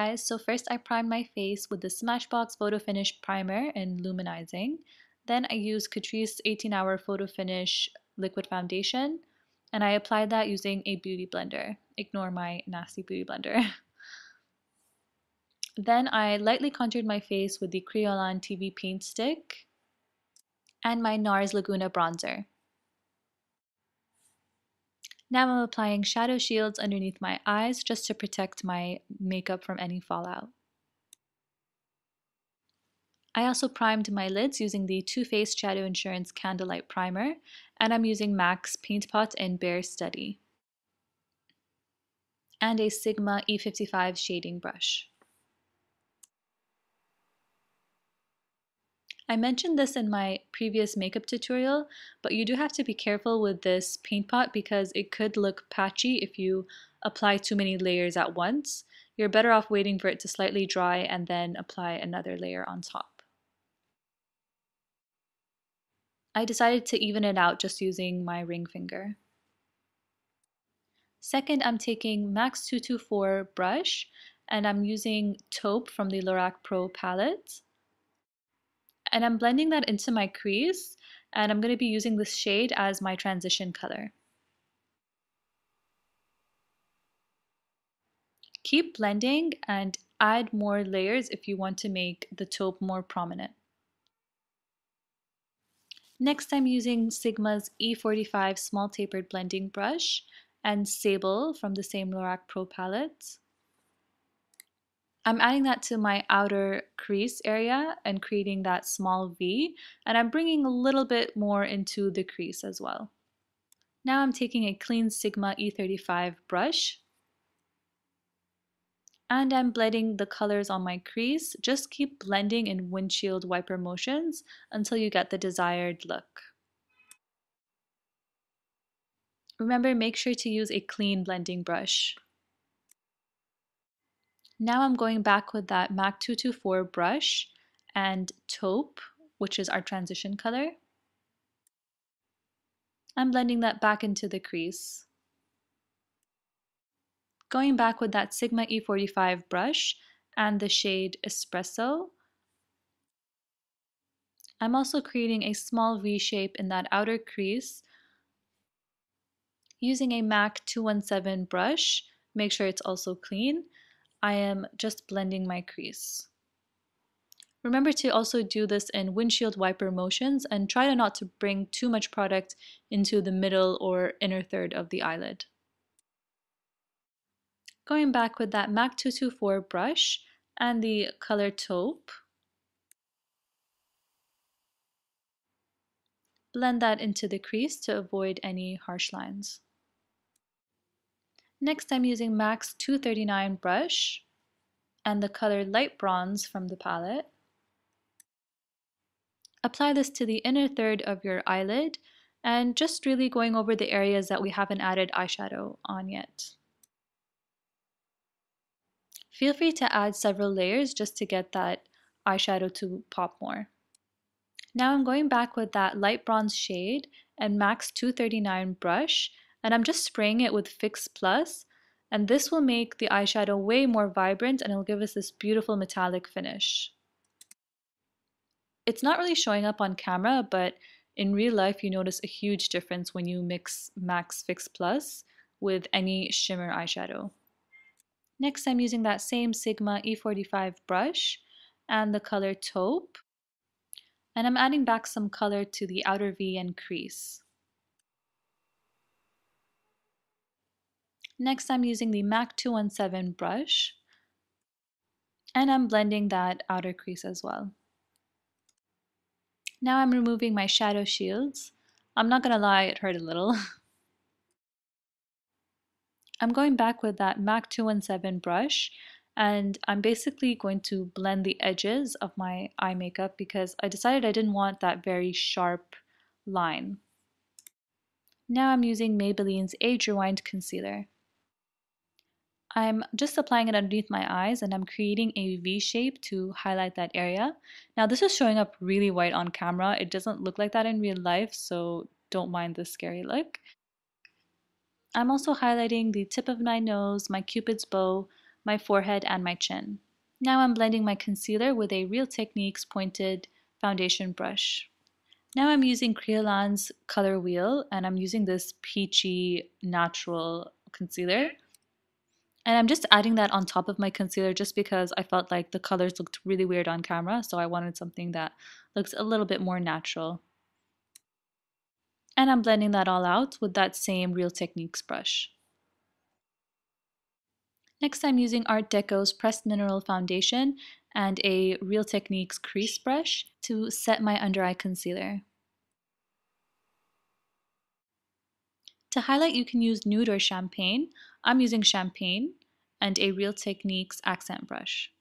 guys, so first I primed my face with the Smashbox Photo Finish Primer in Luminizing. Then I used Catrice 18-Hour Photo Finish Liquid Foundation, and I applied that using a beauty blender. Ignore my nasty beauty blender. Then I lightly contoured my face with the Kryolan TV Paint Stick and my NARS Laguna bronzer. Now I'm applying shadow shields underneath my eyes just to protect my makeup from any fallout. I also primed my lids using the Too Faced Shadow Insurance Candlelight Primer, and I'm using MAC's Paint Pot in Bare Study, and a Sigma E55 shading brush. I mentioned this in my previous makeup tutorial, but you do have to be careful with this paint pot because it could look patchy if you apply too many layers at once. You're better off waiting for it to slightly dry and then apply another layer on top. I decided to even it out just using my ring finger. Second, I'm taking MAC's 224 brush and I'm using Taupe from the LORAC Pro palette. And I'm blending that into my crease, and I'm going to be using this shade as my transition color. Keep blending and add more layers if you want to make the taupe more prominent. Next, I'm using Sigma's E45 small tapered blending brush and Sable from the same LORAC Pro palette. I'm adding that to my outer crease area and creating that small V, and I'm bringing a little bit more into the crease as well. Now I'm taking a clean Sigma E35 brush, and I'm blending the colors on my crease. Just keep blending in windshield wiper motions until you get the desired look. Remember, make sure to use a clean blending brush. Now I'm going back with that MAC 224 brush and Taupe, which is our transition color. I'm blending that back into the crease. Going back with that Sigma E45 brush and the shade Espresso. I'm also creating a small V shape in that outer crease using a MAC 217 brush. Make sure it's also clean. I am just blending my crease. Remember to also do this in windshield wiper motions and try to not to bring too much product into the middle or inner third of the eyelid. Going back with that MAC 224 brush and the color Taupe. Blend that into the crease to avoid any harsh lines. Next, I'm using MAC's 239 brush and the color Light Bronze from the palette. Apply this to the inner third of your eyelid and just really going over the areas that we haven't added eyeshadow on yet. Feel free to add several layers just to get that eyeshadow to pop more. Now I'm going back with that light bronze shade and MAC's 239 brush, and I'm just spraying it with Fix Plus, and this will make the eyeshadow way more vibrant and it'll give us this beautiful metallic finish. It's not really showing up on camera, but in real life you notice a huge difference when you mix MAC's Fix Plus with any shimmer eyeshadow. Next, I'm using that same Sigma E45 brush and the color Taupe, and I'm adding back some color to the outer V and crease. Next, I'm using the MAC 217 brush, and I'm blending that outer crease as well. Now I'm removing my shadow shields. I'm not gonna lie, it hurt a little. I'm going back with that MAC 217 brush, and I'm basically going to blend the edges of my eye makeup because I decided I didn't want that very sharp line. Now I'm using Maybelline's Age Rewind Concealer. I'm just applying it underneath my eyes and I'm creating a V shape to highlight that area. Now this is showing up really white on camera. It doesn't look like that in real life, so don't mind the scary look. I'm also highlighting the tip of my nose, my cupid's bow, my forehead, and my chin. Now I'm blending my concealer with a Real Techniques pointed foundation brush. Now I'm using Kryolan's color wheel, and I'm using this peachy natural concealer. And I'm just adding that on top of my concealer just because I felt like the colors looked really weird on camera, so I wanted something that looks a little bit more natural. And I'm blending that all out with that same Real Techniques brush. Next, I'm using Art Deco's Pressed Mineral Foundation and a Real Techniques crease brush to set my under eye concealer. To highlight, you can use nude or champagne. I'm using champagne and a Real Techniques accent brush.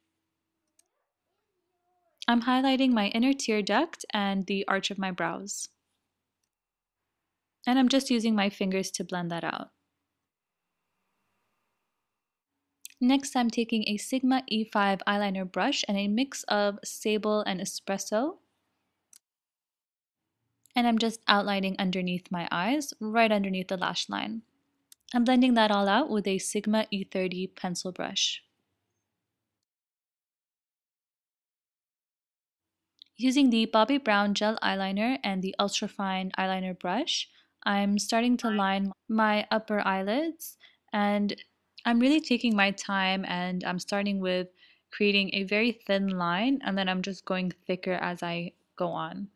I'm highlighting my inner tear duct and the arch of my brows. And I'm just using my fingers to blend that out. Next, I'm taking a Sigma E5 eyeliner brush and a mix of Sable and Espresso. And I'm just outlining underneath my eyes, right underneath the lash line. I'm blending that all out with a Sigma E30 pencil brush. Using the Bobbi Brown gel eyeliner and the ultrafine eyeliner brush, I'm starting to line my upper eyelids, and I'm really taking my time, and I'm starting with creating a very thin line, and then I'm just going thicker as I go on.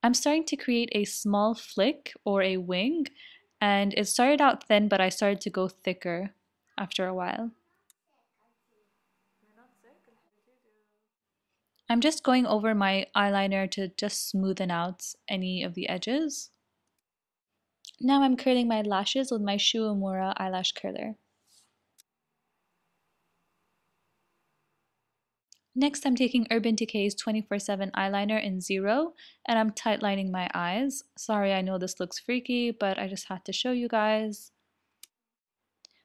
I'm starting to create a small flick or a wing, and it started out thin, but I started to go thicker after a while. I'm just going over my eyeliner to just smoothen out any of the edges. Now I'm curling my lashes with my Uemura eyelash curler. Next, I'm taking Urban Decay's 24/7 eyeliner in 0, and I'm tightlining my eyes. Sorry, I know this looks freaky, but I just had to show you guys.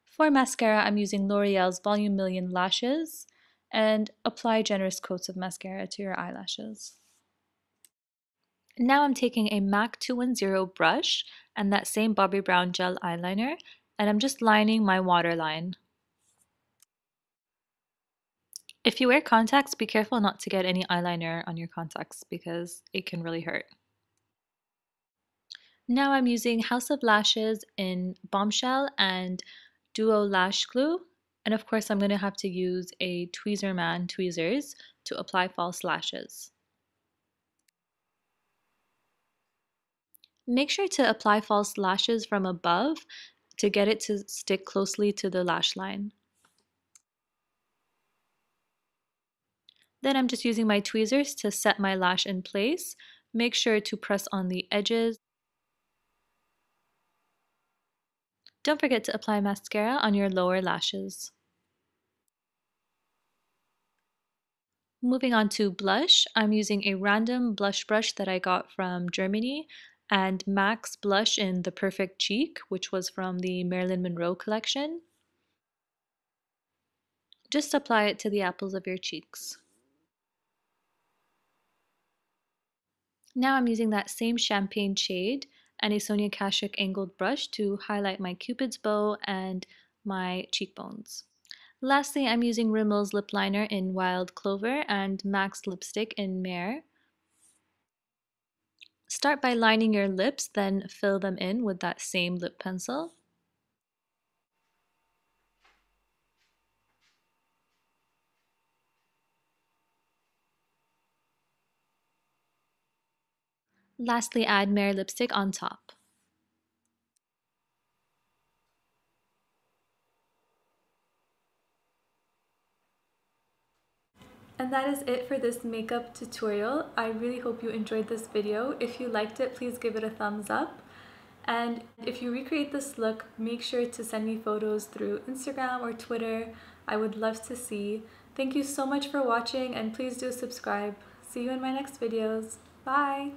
For mascara, I'm using L'Oreal's Volume Million Lashes, and apply generous coats of mascara to your eyelashes. Now I'm taking a MAC 210 brush and that same Bobbi Brown gel eyeliner, and I'm just lining my waterline. If you wear contacts, be careful not to get any eyeliner on your contacts because it can really hurt. Now I'm using House of Lashes in Bombshell and Duo Lash Glue, and of course I'm going to have to use a Tweezerman Tweezers to apply false lashes. Make sure to apply false lashes from above to get it to stick closely to the lash line. Then I'm just using my tweezers to set my lash in place. Make sure to press on the edges. Don't forget to apply mascara on your lower lashes. Moving on to blush, I'm using a random blush brush that I got from Germany and MAC's blush in The Perfect Cheek, which was from the Marilyn Monroe collection. Just apply it to the apples of your cheeks. Now I'm using that same champagne shade and a Sonia Kashuk angled brush to highlight my cupid's bow and my cheekbones. Lastly, I'm using Rimmel's lip liner in Wild Clover and MAC's lipstick in Mehr. Start by lining your lips, then fill them in with that same lip pencil. Lastly, add Mehr lipstick on top. And that is it for this makeup tutorial. I really hope you enjoyed this video. If you liked it, please give it a thumbs up. And if you recreate this look, make sure to send me photos through Instagram or Twitter. I would love to see. Thank you so much for watching, and please do subscribe. See you in my next videos. Bye!